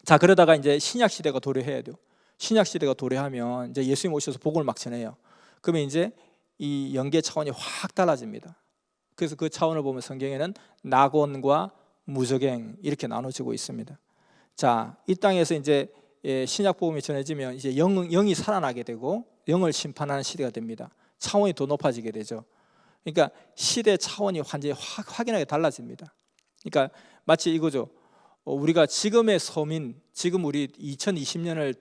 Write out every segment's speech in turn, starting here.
자, 그러다가 이제 신약 시대가 도래해야 돼요. 신약 시대가 도래하면 이제 예수님 오셔서 복음을 막 전해요. 그러면 이제 이 영계 차원이 확 달라집니다. 그래서 그 차원을 보면 성경에는 낙원과 무저갱 이렇게 나눠지고 있습니다. 자, 이 땅에서 이제 신약 복음이 전해지면 이제 영이 살아나게 되고 영을 심판하는 시대가 됩니다. 차원이 더 높아지게 되죠. 그러니까 시대 차원이 완전히 확연하게 달라집니다. 그러니까 마치 이거죠. 우리가 지금의 서민, 지금 우리 2020년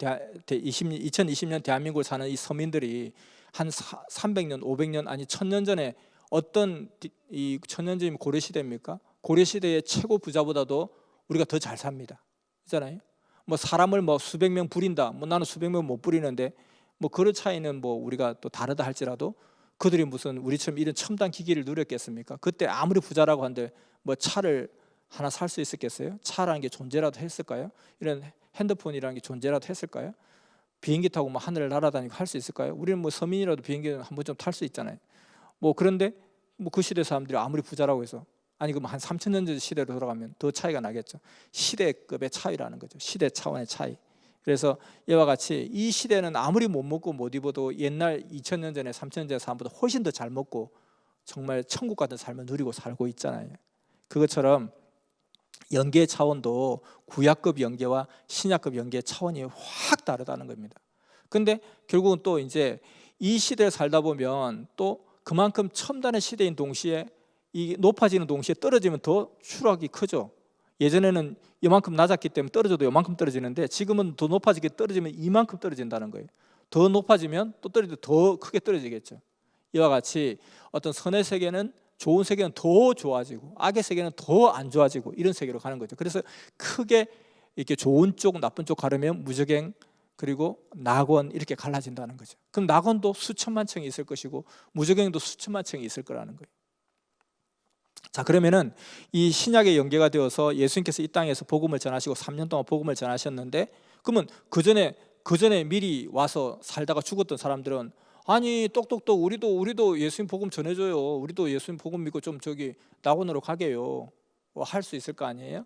대한민국을 사는 이 서민들이 한 300년, 500년 아니 1000년 전에 어떤 이 1000년 전이면 고려 시대입니까? 고려 시대의 최고 부자보다도 우리가 더 잘 삽니다. 있잖아요. 뭐 사람을 뭐 수백 명 부린다. 뭐 나는 수백 명 못 부리는데 뭐 그런 차이는 뭐 우리가 또 다르다 할지라도 그들이 무슨 우리처럼 이런 첨단 기기를 누렸겠습니까? 그때 아무리 부자라고 한들 뭐 차를 하나 살 수 있었겠어요? 차라는 게 존재라도 했을까요? 이런 핸드폰이라는 게 존재라도 했을까요? 비행기 타고 뭐 하늘을 날아다니고 할 수 있을까요? 우리는 뭐 서민이라도 비행기는 한 번쯤 탈 수 있잖아요. 뭐 그런데 뭐 그 시대 사람들이 아무리 부자라고 해서 아니 그럼 한 3000년 전 시대로 돌아가면 더 차이가 나겠죠. 시대급의 차이라는 거죠. 시대 차원의 차이. 그래서 이와 같이 이 시대는 아무리 못 먹고 못 입어도 옛날 2000년 전에 3000년 전의 사람보다 훨씬 더 잘 먹고 정말 천국 같은 삶을 누리고 살고 있잖아요. 그것처럼 영계 차원도 구약급 영계와 신약급 영계 차원이 확 다르다는 겁니다. 근데 결국은 또 이제 이 시대에 살다 보면 또 그만큼 첨단의 시대인 동시에 이 높아지는 동시에 떨어지면 더 추락이 크죠. 예전에는 이만큼 낮았기 때문에 떨어져도 이만큼 떨어지는데 지금은 더 높아지게 떨어지면 이만큼 떨어진다는 거예요. 더 높아지면 또 떨어지도 더 크게 떨어지겠죠. 이와 같이 어떤 선의 세계는 좋은 세계는 더 좋아지고 악의 세계는 더 안 좋아지고 이런 세계로 가는 거죠. 그래서 크게 이렇게 좋은 쪽 나쁜 쪽 가르면 무저갱 그리고 낙원 이렇게 갈라진다는 거죠. 그럼 낙원도 수천만 층이 있을 것이고 무저갱도 수천만 층이 있을 거라는 거예요. 자, 그러면은 이 신약의 연계가 되어서 예수님께서 이 땅에서 복음을 전하시고 3년 동안 복음을 전하셨는데 그러면 그 전에 미리 와서 살다가 죽었던 사람들은 아니 똑똑똑 우리도 예수님 복음 전해줘요. 우리도 예수님 복음 믿고 좀 저기 낙원으로 가게요. 할 수 있을 거 아니에요?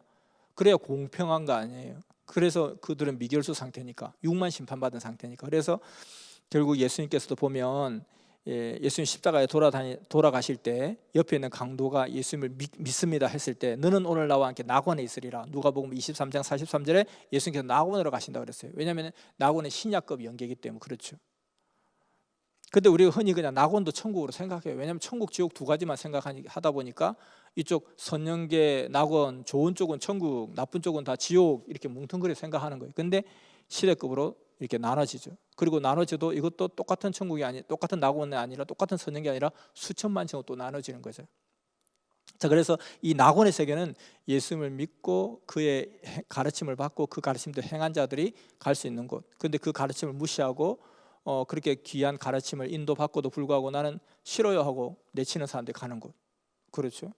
그래야 공평한 거 아니에요? 그래서 그들은 미결수 상태니까 육만 심판받은 상태니까 그래서 결국 예수님께서도 보면 예수님 십자가에 돌아가실 때 옆에 있는 강도가 예수님을 믿습니다 했을 때 너는 오늘 나와 함께 낙원에 있으리라. 누가복음 23장 43절에 예수님께서 낙원으로 가신다고 그랬어요. 왜냐하면 낙원은 신약급 연계이기 때문에 그렇죠. 근데 우리가 흔히 그냥 낙원도 천국으로 생각해요. 왜냐하면 천국, 지옥 두 가지만 생각하다 보니까 이쪽 선영계, 낙원, 좋은 쪽은 천국, 나쁜 쪽은 다 지옥 이렇게 뭉뚱그려 생각하는 거예요. 근데 시대급으로 이렇게 나눠지죠. 그리고 나눠져도 이것도 똑같은 천국이 아니, 똑같은 낙원이 아니라 똑같은 선영이 아니라 수천만 층으로 또 나눠지는 거죠. 자, 그래서 이 낙원의 세계는 예수님을 믿고 그의 가르침을 받고 그 가르침도 행한 자들이 갈 수 있는 곳. 그런데 그 가르침을 무시하고 그렇게 귀한 가르침을 인도받고도 불구하고 나는 싫어요 하고 내치는 사람들이 가는 곳. 그렇죠.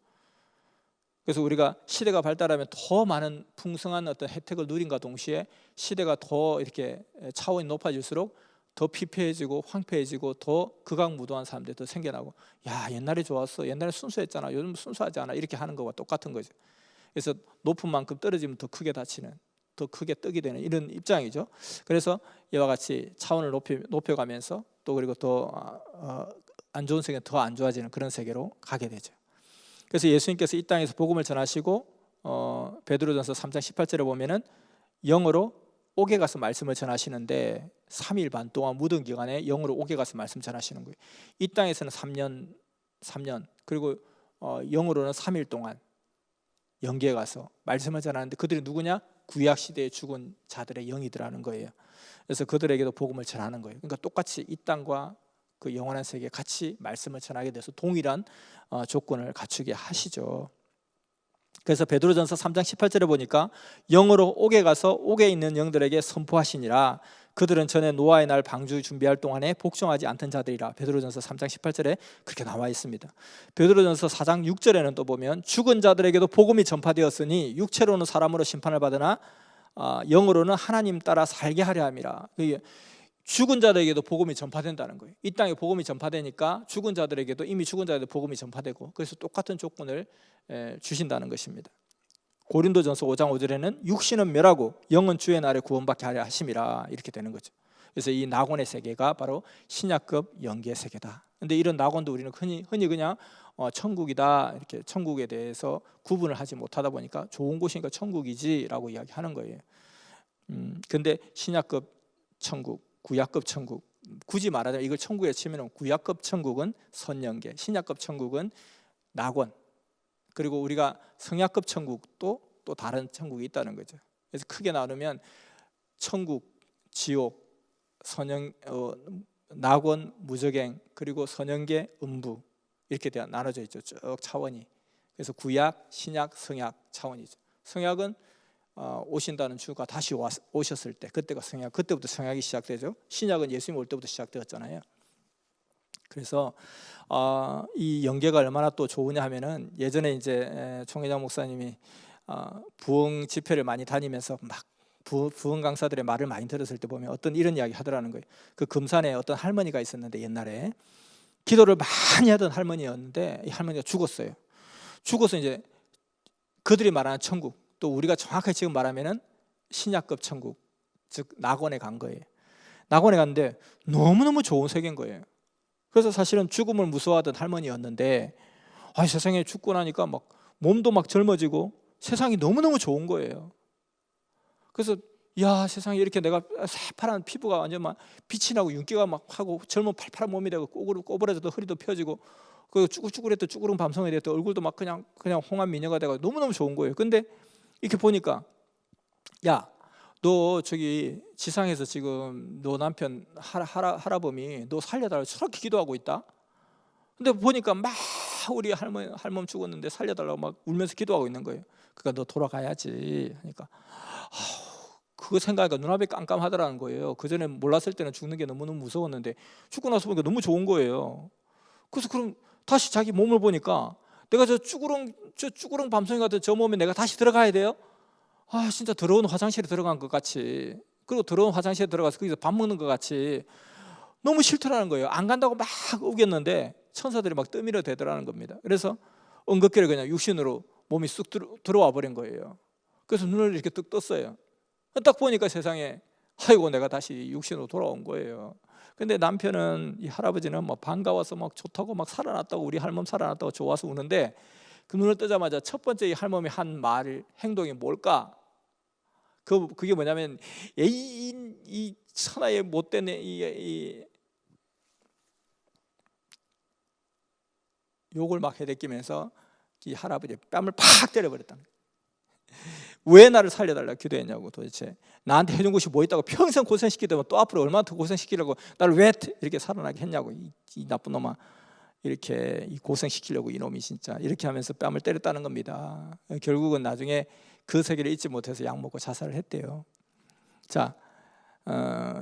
그래서 우리가 시대가 발달하면 더 많은 풍성한 어떤 혜택을 누린과 동시에 시대가 더 이렇게 차원이 높아질수록 더 피폐해지고 황폐해지고 더 극악무도한 사람들이 더 생겨나고 야 옛날에 좋았어, 옛날에 순수했잖아, 요즘 순수하지 않아 이렇게 하는 거와 똑같은 거죠. 그래서 높은 만큼 떨어지면 더 크게 다치는, 더 크게 뜨게 되는 이런 입장이죠. 그래서 이와 같이 차원을 높여가면서 또 그리고 더 안 좋은 세계는 더 안 좋아지는 그런 세계로 가게 되죠. 그래서 예수님께서 이 땅에서 복음을 전하시고 베드로전서 3장 18절에 보면은 영으로 옥에 가서 말씀을 전하시는데 3일 반 동안 묻은 기간에 영으로 옥에 가서 말씀 전하시는 거예요. 이 땅에서는 3년 그리고 영으로는 3일 동안 영계에 가서 말씀을 전하는데 그들이 누구냐? 구약 시대에 죽은 자들의 영이더라는 거예요. 그래서 그들에게도 복음을 전하는 거예요. 그러니까 똑같이 이 땅과 그 영원한 세계에 같이 말씀을 전하게 돼서 동일한 조건을 갖추게 하시죠. 그래서 베드로전서 3장 18절에 보니까 영으로 옥에 가서 옥에 있는 영들에게 선포하시니라. 그들은 전에 노아의 날 방주 준비할 동안에 복종하지 않던 자들이라. 베드로전서 3장 18절에 그렇게 나와 있습니다. 베드로전서 4장 6절에는 또 보면 죽은 자들에게도 복음이 전파되었으니 육체로는 사람으로 심판을 받으나 영으로는 하나님 따라 살게 하려 함이라. 죽은 자들에게도 복음이 전파된다는 거예요. 이 땅에 복음이 전파되니까 죽은 자들에게도 이미 죽은 자들에게도 복음이 전파되고 그래서 똑같은 조건을 주신다는 것입니다. 고린도전서 5장 5절에는 육신은 멸하고 영은 주의 날에 구원받게 하려 하심이라 이렇게 되는 거죠. 그래서 이 낙원의 세계가 바로 신약급 영계의 세계다. 근데 이런 낙원도 우리는 흔히 그냥 천국이다 이렇게 천국에 대해서 구분을 하지 못하다 보니까 좋은 곳이니까 천국이지라고 이야기하는 거예요. 근데 신약급 천국, 구약급 천국, 굳이 말하자면 이걸 천국에 치면 구약급 천국은 선영계, 신약급 천국은 낙원, 그리고 우리가 성약급 천국도 또 다른 천국이 있다는 거죠. 그래서 크게 나누면 천국, 지옥, 낙원, 무저갱, 그리고 선영계, 음부 이렇게 나눠져 있죠. 쭉 차원이. 그래서 구약, 신약, 성약 차원이죠. 성약은 오신다는 주가 다시 오셨을 때 그때부터 성약이 시작되죠. 신약은 예수님 올 때부터 시작되었잖아요. 그래서 이 연계가 얼마나 또 좋으냐 하면은 예전에 이제 총회장 목사님이 부흥 집회를 많이 다니면서 막 부흥 강사들의 말을 많이 들었을 때 보면 어떤 이런 이야기 하더라는 거예요. 그 금산에 어떤 할머니가 있었는데 옛날에 기도를 많이 하던 할머니였는데 이 할머니가 죽었어요. 죽어서 이제 그들이 말하는 천국, 또 우리가 정확하게 지금 말하면은 신약급 천국, 즉 낙원에 간 거예요. 낙원에 갔는데 너무너무 좋은 세계인 거예요. 그래서 사실은 죽음을 무서워하던 할머니였는데 세상에 죽고 나니까 막 몸도 막 젊어지고 세상이 너무너무 좋은 거예요. 그래서 야, 세상에 이렇게 내가 새파란 피부가 완전 막 빛이 나고 윤기가 막 하고 젊은 팔팔한 몸이 되고 꼬부라져도 허리도 펴지고 그 쭈글쭈글했던 쭈그른 밤송이 됐던 얼굴도 막 그냥 홍한 미녀가 되고 너무너무 좋은 거예요. 근데 이렇게 보니까 야, 너 저기 지상에서 지금 너 남편 할아범이 너 살려달라고 저렇게 기도하고 있다. 근데 보니까 막 우리 할멈 죽었는데 살려달라고 막 울면서 기도하고 있는 거예요. 그러니까 너 돌아가야지 하니까 그거 생각하니까 눈앞이 깜깜하더라는 거예요. 그전에 몰랐을 때는 죽는 게 너무너무 무서웠는데 죽고 나서 보니까 너무 좋은 거예요. 그래서 그럼 다시 자기 몸을 보니까 내가 저 쭈구렁 밤송이 같은 저 몸에 내가 다시 들어가야 돼요? 진짜 더러운 화장실에 들어간 것 같이, 그리고 더러운 화장실에 들어가서 거기서 밥 먹는 것 같이 너무 싫더라는 거예요. 안 간다고 막 우겼는데 천사들이 막 떠밀어 대더라는 겁니다. 그래서 엉겁결에 그냥 육신으로 몸이 쑥 들어와 버린 거예요. 그래서 눈을 이렇게 뚝 떴어요. 딱 보니까 세상에 아이고 내가 다시 육신으로 돌아온 거예요. 근데 남편은, 이 할아버지는 막 반가워서 막 좋다고 막 살아났다고, 우리 할멈 살아났다고 좋아서 우는데 그 눈을 뜨자마자 첫 번째 이 할멈이 한 말, 행동이 뭘까? 그게 뭐냐면 이 천하의 못된 이 욕을 막 해대끼면서 이 할아버지의 뺨을 팍 때려버렸다. 왜 나를 살려달라고 기도했냐고, 도대체 나한테 해준 것이 뭐 있다고, 평생 고생시키더만 또 앞으로 얼마나 더 고생시키려고 나를 왜 이렇게 살아나게 했냐고, 이 나쁜 놈아, 이렇게 고생시키려고 이놈이 진짜, 이렇게 하면서 뺨을 때렸다는 겁니다. 결국은 나중에 그 세계를 잊지 못해서 약 먹고 자살을 했대요. 자,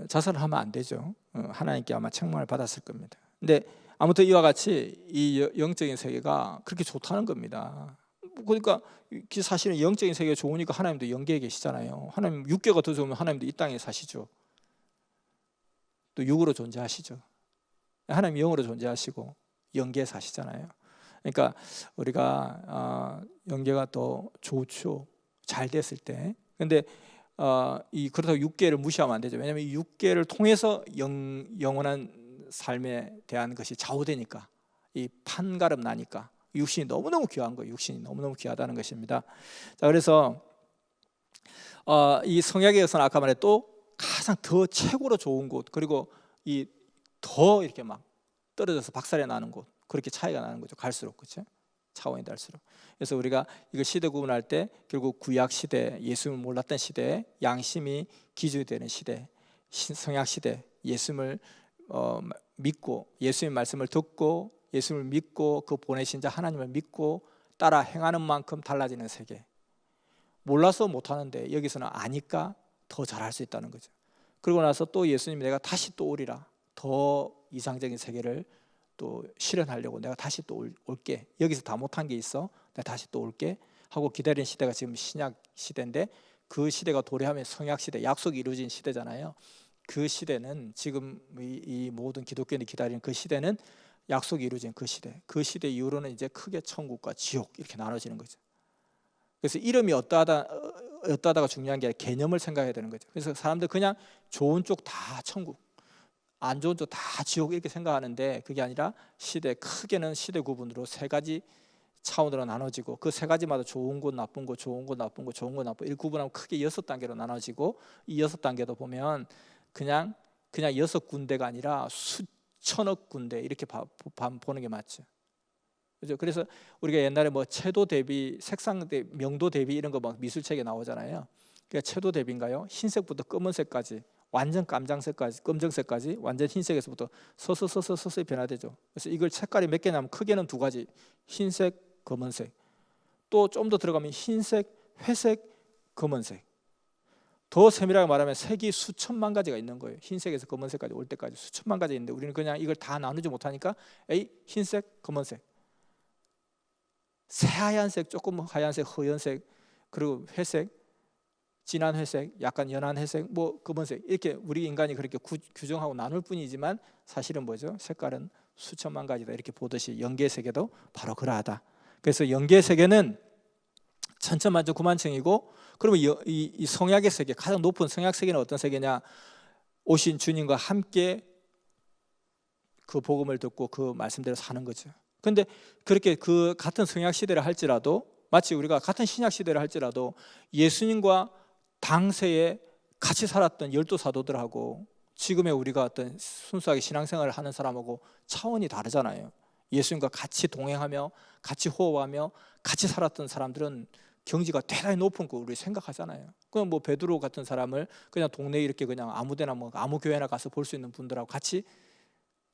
자살을 하면 안 되죠. 하나님께 아마 책망을 받았을 겁니다. 근데 아무튼 이와 같이 이 영적인 세계가 그렇게 좋다는 겁니다. 그러니까 사실은 영적인 세계가 좋으니까 하나님도 영계에 계시잖아요. 하나님 육계가 더 좋으면 하나님도 이 땅에 사시죠. 또 육으로 존재하시죠. 하나님 영으로 존재하시고 영계에 사시잖아요. 그러니까 우리가 영계가 더 좋죠. 잘 됐을 때. 근데 그렇다고 육계를 무시하면 안 되죠. 왜냐하면 이 육계를 통해서 영원한 삶에 대한 것이 좌우되니까, 이 판가름 나니까. 육신이 너무너무 귀한 거예요. 육신이 너무너무 귀하다는 것입니다. 자, 그래서 이 성약에서는 아까 말했 또 가장 더 최고로 좋은 곳, 그리고 이 더 이렇게 막 떨어져서 박살이 나는 곳, 그렇게 차이가 나는 거죠. 갈수록, 그렇죠? 차원이 달수록. 그래서 우리가 이거 시대 구분할 때 결국 구약 시대, 예수님을 몰랐던 시대, 양심이 기준이 되는 시대, 성약 시대, 예수님을 믿고 예수님의 말씀을 듣고 예수님을 믿고 그 보내신 자 하나님을 믿고 따라 행하는 만큼 달라지는 세계. 몰라서 못하는데 여기서는 아니까 더 잘할 수 있다는 거죠. 그러고 나서 또 예수님이 내가 다시 또 오리라, 더 이상적인 세계를 또 실현하려고 내가 다시 또 올게, 여기서 다 못한 게 있어, 내가 다시 또 올게 하고 기다린 시대가 지금 신약 시대인데, 그 시대가 도래하면 성약 시대, 약속이 이루어진 시대잖아요. 그 시대는 지금 이 모든 기독교인이 기다리는 그 시대는 약속이 이루어진 그 시대, 그 시대 이후로는 이제 크게 천국과 지옥 이렇게 나눠지는 거죠. 그래서 이름이 어떠하다가 중요한 게 아니라 개념을 생각해야 되는 거죠. 그래서 사람들 그냥 좋은 쪽 다 천국, 안 좋은 쪽 다 지옥 이렇게 생각하는데 그게 아니라 크게는 시대 구분으로 세 가지 차원으로 나눠지고 그 세 가지마다 좋은 곳, 나쁜 곳, 좋은 곳, 나쁜 곳, 좋은 곳, 나쁜 곳 이렇게 구분하면 크게 6단계로 나눠지고 이 6단계도 보면 그냥 6군데가 아니라 수천억 군데 이렇게 보는 게 맞죠. 그죠? 그래서 우리가 옛날에 뭐 채도 대비, 색상 대비, 명도 대비 이런 거 막 미술책에 나오잖아요. 그러니까 채도 대비인가요? 흰색부터 검은색까지, 완전 깜장색까지, 검정색까지, 완전 흰색에서부터 서서히 변화되죠. 그래서 이걸 색깔이 몇 개냐면 크게는 2가지, 흰색, 검은색. 또 좀 더 들어가면 흰색, 회색, 검은색. 더 세밀하게 말하면 색이 수천만 가지가 있는 거예요. 흰색에서 검은색까지 올 때까지 수천만 가지 있는데 우리는 그냥 이걸 다 나누지 못하니까 흰색, 검은색, 새하얀색, 조금 하얀색, 허연색, 그리고 회색, 진한 회색, 약간 연한 회색, 뭐 검은색 이렇게 우리 인간이 그렇게 규정하고 나눌 뿐이지만 사실은 뭐죠? 색깔은 수천만 가지다 이렇게 보듯이 영계의 세계도 바로 그러하다. 그래서 영계의 세계는 천천만천 구만층이고, 그러면 이 성약의 세계, 가장 높은 성약 세계는 어떤 세계냐? 오신 주님과 함께 그 복음을 듣고 그 말씀대로 사는 거죠. 근데 그렇게 그 같은 성약 시대를 할지라도, 마치 우리가 같은 신약 시대를 할지라도 예수님과 당세에 같이 살았던 12 사도들하고 지금의 우리가 어떤 순수하게 신앙생활을 하는 사람하고 차원이 다르잖아요. 예수님과 같이 동행하며 같이 호흡하며 같이 살았던 사람들은 경지가 대단히 높은 거 우리 생각하잖아요. 그럼 뭐 베드로 같은 사람을 그냥 동네에 이렇게 그냥 아무데나 뭐 아무 교회나 가서 볼 수 있는 분들하고 같이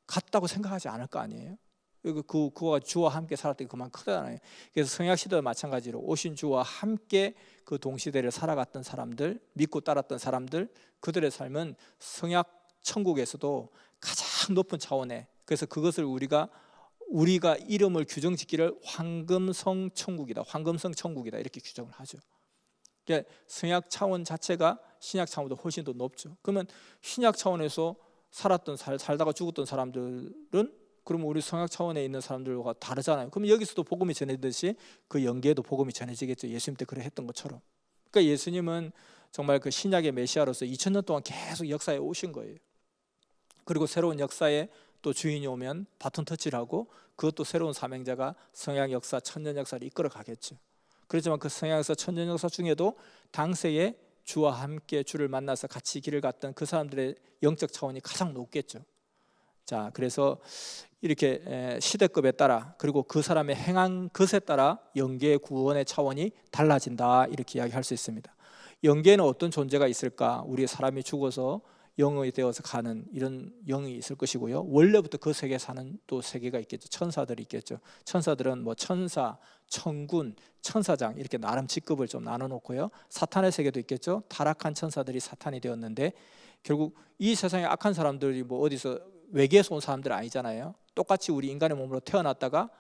갔다고 생각하지 않을 거 아니에요. 그와 주와 함께 살았던 게 그만 크잖아요. 그래서 성약 시대도 마찬가지로 오신 주와 함께 그 동시대를 살아갔던 사람들, 믿고 따랐던 사람들, 그들의 삶은 성약 천국에서도 가장 높은 차원에, 그래서 그것을 우리가 이름을 규정짓기를 황금성 천국이다, 황금성 천국이다 이렇게 규정을 하죠. 그러니까 성약 차원 자체가 신약 차원보다 훨씬 더 높죠. 그러면 신약 차원에서 살다가 죽었던 사람들은 그러면 우리 성약 차원에 있는 사람들과 다르잖아요. 그럼 여기서도 복음이 전해지듯이 그 영계에도 복음이 전해지겠죠. 예수님 때 그래 했던 것처럼. 그러니까 예수님은 정말 그 신약의 메시아로서 2000년 동안 계속 역사에 오신 거예요. 그리고 새로운 역사에 또 주인이 오면 바톤 터치를 하고 그것도 새로운 사명자가 성약 역사, 천년 역사를 이끌어 가겠죠. 그렇지만 그 성약 역사, 천년 역사 중에도 당세에 주와 함께 주를 만나서 같이 길을 갔던 그 사람들의 영적 차원이 가장 높겠죠. 자, 그래서 이렇게 시대급에 따라 그리고 그 사람의 행한 것에 따라 영계 구원의 차원이 달라진다 이렇게 이야기할 수 있습니다. 영계에는 어떤 존재가 있을까? 우리 사람이 죽어서 영이 되어서 가는 이런 영이 있을 것이고요. 원래부터 그 세계에 사는 또 세계가 있겠죠. 천사들이 있겠죠. 천사들은 뭐 천사, 천군, 천사장 이렇게 나름 직급을 좀 나눠놓고요. 사탄의 세계도 있겠죠. 타락한 천사들이 사탄이 되었는데 결국 이 세상에 악한 사람들이 뭐 어디서 외계에서 온 사람들 아니잖아요. 똑같이 우리 인간의 몸으로 태어났다가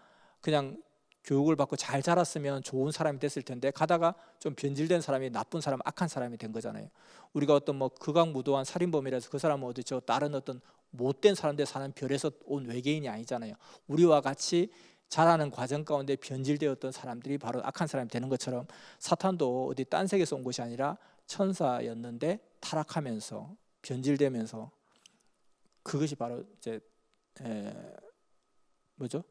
그냥 교육을 받고 잘 자랐으면 좋은 사람이 됐을 텐데 가다가 좀 변질된 사람이 나쁜 사람, 악한 사람이 된 거잖아요. 우리가 어떤 뭐 극악무도한 살인범이라서 그 사람은 어디죠? 다른 어떤 못된 사람들 사는 별에서 온 외계인이 아니잖아요. 우리와 같이 자라는 과정 가운데 변질되었던 사람들이 바로 악한 사람이 되는 것처럼 사탄도 어디 딴 세계에서 온 것이 아니라 천사였는데 타락하면서 변질되면서 그것이 바로 이제 뭐죠?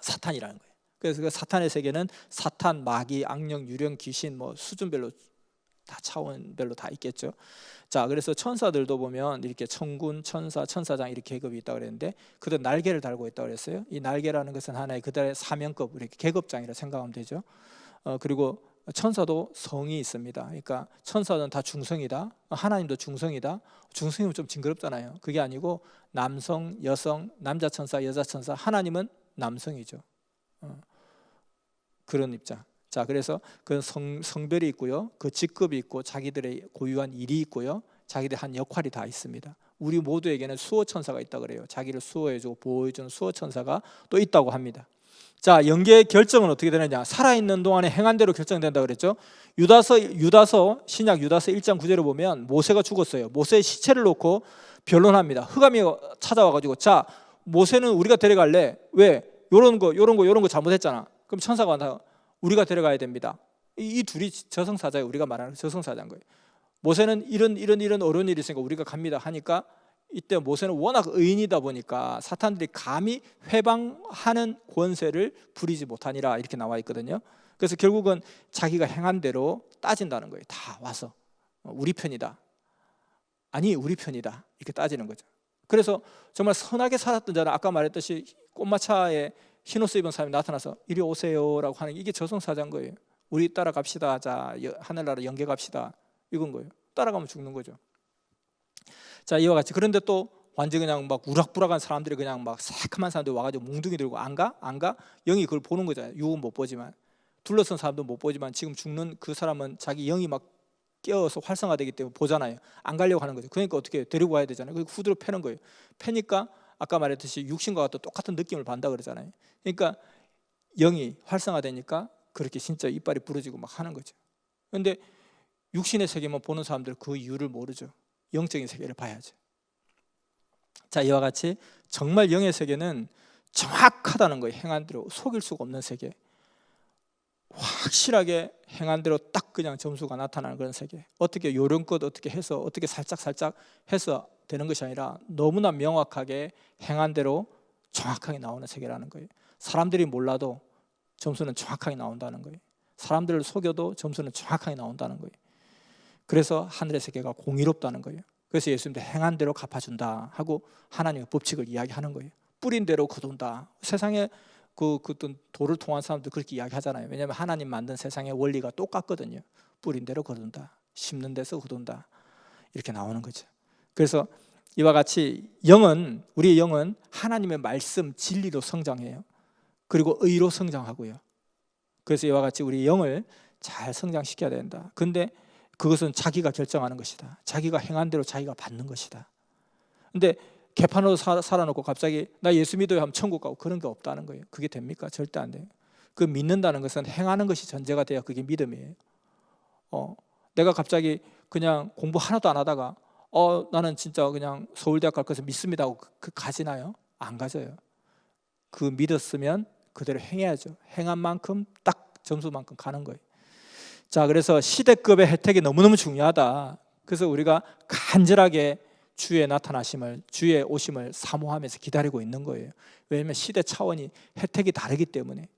사탄이라는 거예요. 그래서 그 사탄의 세계는 사탄, 마귀, 악령, 유령, 귀신 뭐 수준별로 다 차원별로 다 있겠죠. 자, 그래서 천사들도 보면 이렇게 천군, 천사, 천사장 이렇게 계급이 있다고 그랬는데 그들 날개를 달고 있다고 그랬어요. 이 날개라는 것은 하나의 그들의 사명급, 이렇게 계급장이라 생각하면 되죠. 그리고 천사도 성이 있습니다. 그러니까 천사는 다 중성이다. 하나님도 중성이다. 중성이면 좀 징그럽잖아요. 그게 아니고 남성, 여성, 남자 천사, 여자 천사. 하나님은 남성이죠. 그런 입장. 자, 그래서 그 성별이 있고요. 그 직급이 있고 자기들의 고유한 일이 있고요. 자기들 한 역할이 다 있습니다. 우리 모두에게는 수호 천사가 있다 그래요. 자기를 수호해주고 보호해주는 수호 천사가 또 있다고 합니다. 자, 영계의 결정은 어떻게 되느냐? 살아있는 동안에 행한 대로 결정된다 그랬죠. 신약 유다서 1장 9절을 보면 모세가 죽었어요. 모세의 시체를 놓고 변론합니다. 흑암이 찾아와가지고 자, 모세는 우리가 데려갈래? 왜? 요런 거 잘못했잖아. 그럼 천사가 우리가 데려가야 됩니다. 이 둘이 저승사자예요. 우리가 말하는 저승사자인 거예요. 모세는 이런 어려운 일이 있으니까 우리가 갑니다 하니까, 이때 모세는 워낙 의인이다 보니까 사탄들이 감히 회방하는 권세를 부리지 못하니라 이렇게 나와 있거든요. 그래서 결국은 자기가 행한 대로 따진다는 거예요. 다 와서 우리 편이다, 아니 우리 편이다, 이렇게 따지는 거죠. 그래서 정말 선하게 살았던 자는 아까 말했듯이 꽃마차에 흰옷 입은 사람이 나타나서 이리 오세요라고 하는 게, 이게 저승사자인 거예요. 우리 따라갑시다, 자 하늘나라 연계 갑시다, 이건 거예요. 따라가면 죽는 거죠. 자, 이와 같이. 그런데 또 완전 그냥 막 우락부락한 사람들이, 그냥 막 새카만 사람들이 와가지고 몽둥이 들고 안 가? 영이 그걸 보는 거잖아요. 육은 못 보지만, 둘러선 사람도 못 보지만 지금 죽는 그 사람은 자기 영이 막 깨어서 활성화되기 때문에 보잖아요. 안 가려고 하는 거죠. 그러니까 어떻게 해요? 데리고 와야 되잖아요. 그리고 후드로 패는 거예요. 패니까 아까 말했듯이 육신과 똑같은 느낌을 받는다 그러잖아요. 그러니까 영이 활성화되니까 그렇게 진짜 이빨이 부러지고 막 하는 거죠. 그런데 육신의 세계만 보는 사람들 그 이유를 모르죠. 영적인 세계를 봐야죠. 자, 이와 같이 정말 영의 세계는 정확하다는 거예요. 행한 대로 속일 수가 없는 세계, 확실하게 행한 대로 딱 그냥 점수가 나타나는 그런 세계. 어떻게 요령껏 어떻게 해서 어떻게 살짝 해서 되는 것이 아니라 너무나 명확하게 행한 대로 정확하게 나오는 세계라는 거예요. 사람들이 몰라도 점수는 정확하게 나온다는 거예요. 사람들을 속여도 점수는 정확하게 나온다는 거예요. 그래서 하늘의 세계가 공의롭다는 거예요. 그래서 예수님도 행한 대로 갚아준다 하고 하나님의 법칙을 이야기하는 거예요. 뿌린 대로 거둔다. 세상에 그 돌을 통한 사람도 그렇게 이야기하잖아요. 왜냐하면 하나님 만든 세상의 원리가 똑같거든요. 뿌린 대로 거둔다, 심는 데서 거둔다, 이렇게 나오는 거죠. 그래서 이와 같이 우리의 영은 하나님의 말씀, 진리로 성장해요. 그리고 의로 성장하고요. 그래서 이와 같이 우리 영을 잘 성장시켜야 된다. 근데 그것은 자기가 결정하는 것이다. 자기가 행한 대로 자기가 받는 것이다. 근데 개판으로 살아놓고 갑자기 나 예수 믿어요 하면 천국 가고, 그런 게 없다는 거예요. 그게 됩니까? 절대 안 돼요. 그 믿는다는 것은 행하는 것이 전제가 돼야 그게 믿음이에요. 내가 갑자기 그냥 공부 하나도 안 하다가 나는 진짜 그냥 서울대학 갈 것을 믿습니다 하고 가지나요? 안 가져요. 그 믿었으면 그대로 행해야죠. 행한 만큼 딱 점수만큼 가는 거예요. 자, 그래서 시대급의 혜택이 너무너무 중요하다. 그래서 우리가 간절하게 주의 나타나심을, 주의 오심을 사모하면서 기다리고 있는 거예요. 왜냐하면 시대 차원이 혜택이 다르기 때문에,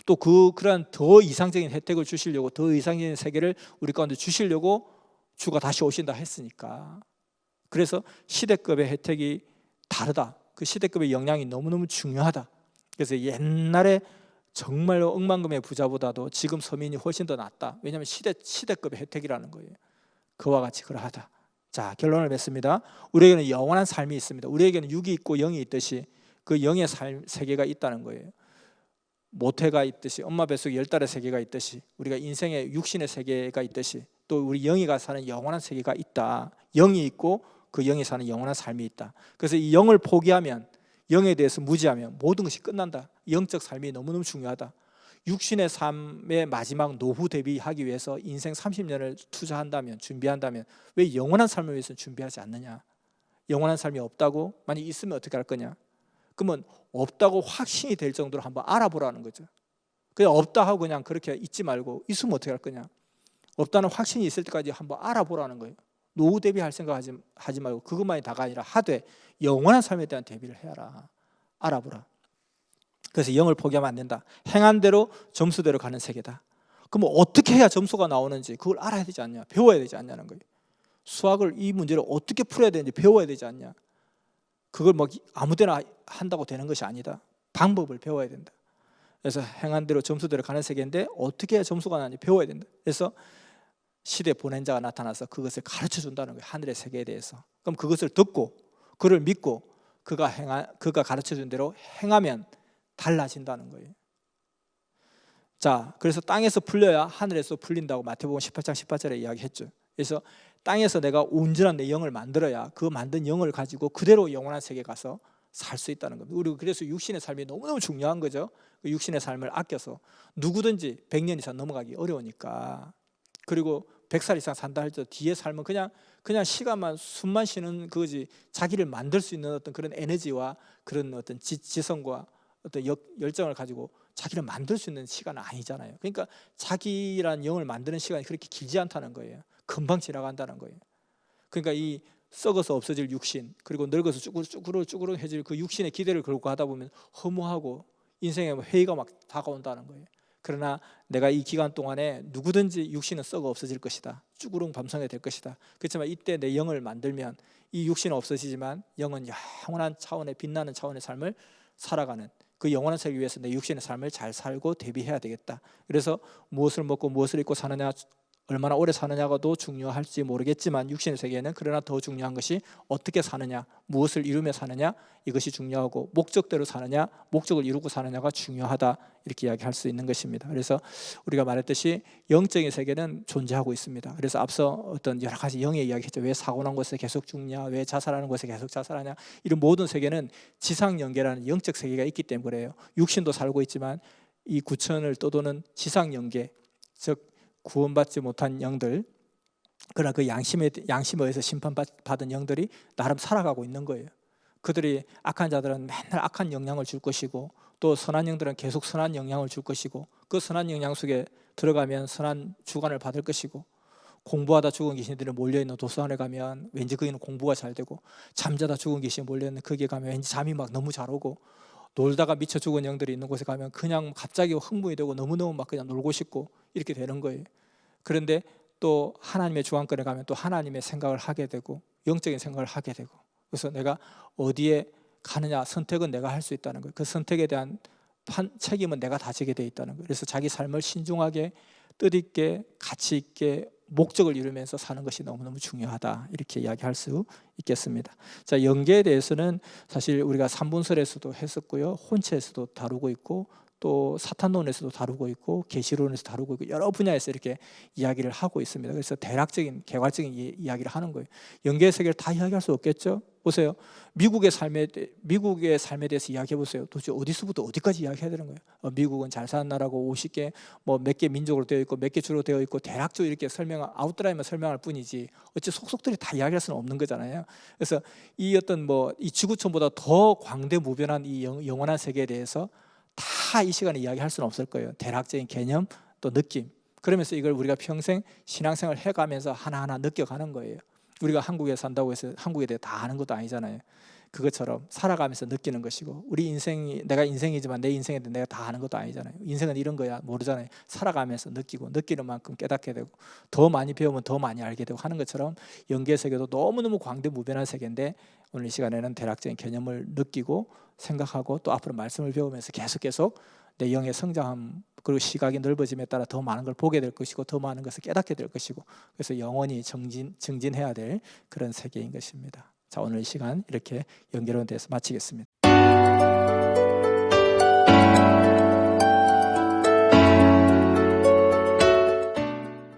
또 그러한 더 이상적인 혜택을 주시려고, 더 이상적인 세계를 우리 가운데 주시려고 주가 다시 오신다 했으니까. 그래서 시대급의 혜택이 다르다. 그 시대급의 영향이 너무너무 중요하다. 그래서 옛날에 정말 억만금의 부자보다도 지금 서민이 훨씬 더 낫다. 왜냐하면 시대급의 혜택이라는 거예요. 그와 같이 그러하다. 자, 결론을 맺습니다. 우리에게는 영원한 삶이 있습니다. 우리에게는 육이 있고 영이 있듯이 그 영의 세계가 있다는 거예요. 모태가 있듯이, 엄마 뱃속에 10달의 세계가 있듯이, 우리가 인생의 육신의 세계가 있듯이 또 우리 영이가 사는 영원한 세계가 있다. 영이 있고 그 영이 사는 영원한 삶이 있다. 그래서 이 영을 포기하면, 영에 대해서 무지하면 모든 것이 끝난다. 영적 삶이 너무너무 중요하다. 육신의 삶의 마지막 노후 대비하기 위해서 인생 30년을 투자한다면, 준비한다면 왜 영원한 삶을 위해서 준비하지 않느냐? 영원한 삶이 없다고? 만약 있으면 어떻게 할 거냐? 그러면 없다고 확신이 될 정도로 한번 알아보라는 거죠. 그냥 없다 하고 그냥 그렇게 있지 말고, 있으면 어떻게 할 거냐? 없다는 확신이 있을 때까지 한번 알아보라는 거예요. 노후 대비할 생각 하지 말고 그것만이 다가 아니라 하되 영원한 삶에 대한 대비를 해라. 알아보라. 그래서 영을 포기하면 안 된다. 행한 대로 점수대로 가는 세계다. 그럼 어떻게 해야 점수가 나오는지 그걸 알아야 되지 않냐? 배워야 되지 않냐는 거예요. 수학을, 이 문제를 어떻게 풀어야 되는지 배워야 되지 않냐? 그걸 뭐 아무데나 한다고 되는 것이 아니다. 방법을 배워야 된다. 그래서 행한 대로 점수대로 가는 세계인데 어떻게 해야 점수가 나는지 배워야 된다. 그래서 시대 보낸 자가 나타나서 그것을 가르쳐 준다는 거예요. 하늘의 세계에 대해서. 그럼 그것을 듣고 그를 믿고 그가 가르쳐 준 대로 행하면 달라진다는 거예요. 자, 그래서 땅에서 풀려야 하늘에서 풀린다고 마태복음 18장 18절에 이야기했죠. 그래서 땅에서 내가 온전한 내 영을 만들어야 그 만든 영을 가지고 그대로 영원한 세계에 가서 살 수 있다는 겁니다. 우리 그래서 육신의 삶이 너무너무 중요한 거죠. 그 육신의 삶을 아껴서 누구든지 100년 이상 넘어가기 어려우니까. 그리고 100살 이상 산다 할지라도 뒤에 삶은 그냥 시간만, 숨만 쉬는 그거지, 자기를 만들 수 있는 어떤 그런 에너지와 그런 어떤 지성과 어떤 열정을 가지고 자기를 만들 수 있는 시간은 아니잖아요. 그러니까 자기란 영을 만드는 시간이 그렇게 길지 않다는 거예요. 금방 지나간다는 거예요. 그러니까 이 썩어서 없어질 육신, 그리고 늙어서 쭈그러해질 그 육신의 기대를 걸고 하다 보면 허무하고 인생에 회의가 막 다가온다는 거예요. 그러나 내가 이 기간 동안에 누구든지 육신은 썩어 없어질 것이다, 쭈그릉 밤송이 될 것이다. 그렇지만 이때 내 영을 만들면 이 육신은 없어지지만 영은 영원한 차원의 빛나는 차원의 삶을 살아가는, 그 영원한 세계 위해서 내 육신의 삶을 잘 살고 대비해야 되겠다. 그래서 무엇을 먹고 무엇을 입고 사느냐, 얼마나 오래 사느냐가도 중요할지 모르겠지만 육신의 세계에는 그러나 더 중요한 것이 어떻게 사느냐, 무엇을 이루며 사느냐, 이것이 중요하고 목적대로 사느냐, 목적을 이루고 사느냐가 중요하다, 이렇게 이야기할 수 있는 것입니다. 그래서 우리가 말했듯이 영적인 세계는 존재하고 있습니다. 그래서 앞서 어떤 여러 가지 영의 이야기했죠. 왜 사고 난 곳에 계속 죽냐, 왜 자살하는 곳에 계속 자살하냐, 이런 모든 세계는 지상 영계라는 영적 세계가 있기 때문에 그래요. 육신도 살고 있지만 이 구천을 떠도는 지상 영계, 즉 구원받지 못한 영들, 그러나 그 양심에 의해서 심판받은 영들이 나름 살아가고 있는 거예요. 그들이 악한 자들은 맨날 악한 영향을 줄 것이고, 또 선한 영들은 계속 선한 영향을 줄 것이고, 그 선한 영향 속에 들어가면 선한 주관을 받을 것이고, 공부하다 죽은 귀신들이 몰려있는 도서관에 가면 왠지 거기는 공부가 잘 되고, 잠자다 죽은 귀신이 몰려있는 거기에 가면 왠지 잠이 막 너무 잘 오고, 놀다가 미쳐 죽은 영들이 있는 곳에 가면 그냥 갑자기 흥분이 되고 너무너무 막 그냥 놀고 싶고 이렇게 되는 거예요. 그런데 또 하나님의 주관권에 가면 또 하나님의 생각을 하게 되고 영적인 생각을 하게 되고, 그래서 내가 어디에 가느냐 선택은 내가 할 수 있다는 거예요. 그 선택에 대한 책임은 내가 다 지게 돼 있다는 거예요. 그래서 자기 삶을 신중하게, 뜻있게, 가치 있게 목적을 이루면서 사는 것이 너무너무 중요하다, 이렇게 이야기할 수 있겠습니다. 자, 영계에 대해서는 사실 우리가 삼분설에서도 했었고요, 혼체에서도 다루고 있고, 또 사탄론에서도 다루고 있고, 계시론에서 다루고 있고, 여러 분야에서 이렇게 이야기를 하고 있습니다. 그래서 대략적인 개괄적인 이야기를 하는 거예요. 영계의 세계를 다 이야기할 수 없겠죠. 보세요, 미국의 삶에 대해서 이야기해 보세요. 도대체 어디서부터 어디까지 이야기해야 되는 거예요? 미국은 잘 사는 나라고 50개 뭐 몇 개 민족으로 되어 있고 몇 개 주로 되어 있고, 대략적으로 이렇게 아웃라인만 설명할 뿐이지 어째 속속들이 다 이야기할 수는 없는 거잖아요. 그래서 이 어떤 이 지구촌보다 더 광대무변한 이 영원한 세계에 대해서 다 이 시간에 이야기할 수는 없을 거예요. 대략적인 개념, 또 느낌. 그러면서 이걸 우리가 평생 신앙생활 해가면서 하나하나 느껴가는 거예요. 우리가 한국에 산다고 해서 한국에 대해 다 아는 것도 아니잖아요. 그것처럼 살아가면서 느끼는 것이고, 우리 인생이 내가 인생이지만 내 인생에 대해 내가 다 아는 것도 아니잖아요. 인생은 이런 거야 모르잖아요. 살아가면서 느끼고, 느끼는 만큼 깨닫게 되고, 더 많이 배우면 더 많이 알게 되고 하는 것처럼 영계 세계도 너무너무 광대무변한 세계인데, 오늘 이 시간에는 대략적인 개념을 느끼고 생각하고, 또 앞으로 말씀을 배우면서 계속 내 영의 성장함, 그리고 시각이 넓어짐에 따라 더 많은 걸 보게 될 것이고, 더 많은 것을 깨닫게 될 것이고, 그래서 영원히 증진해야 될 그런 세계인 것입니다. 자, 오늘 이 시간 이렇게 영계론에 대해서 마치겠습니다.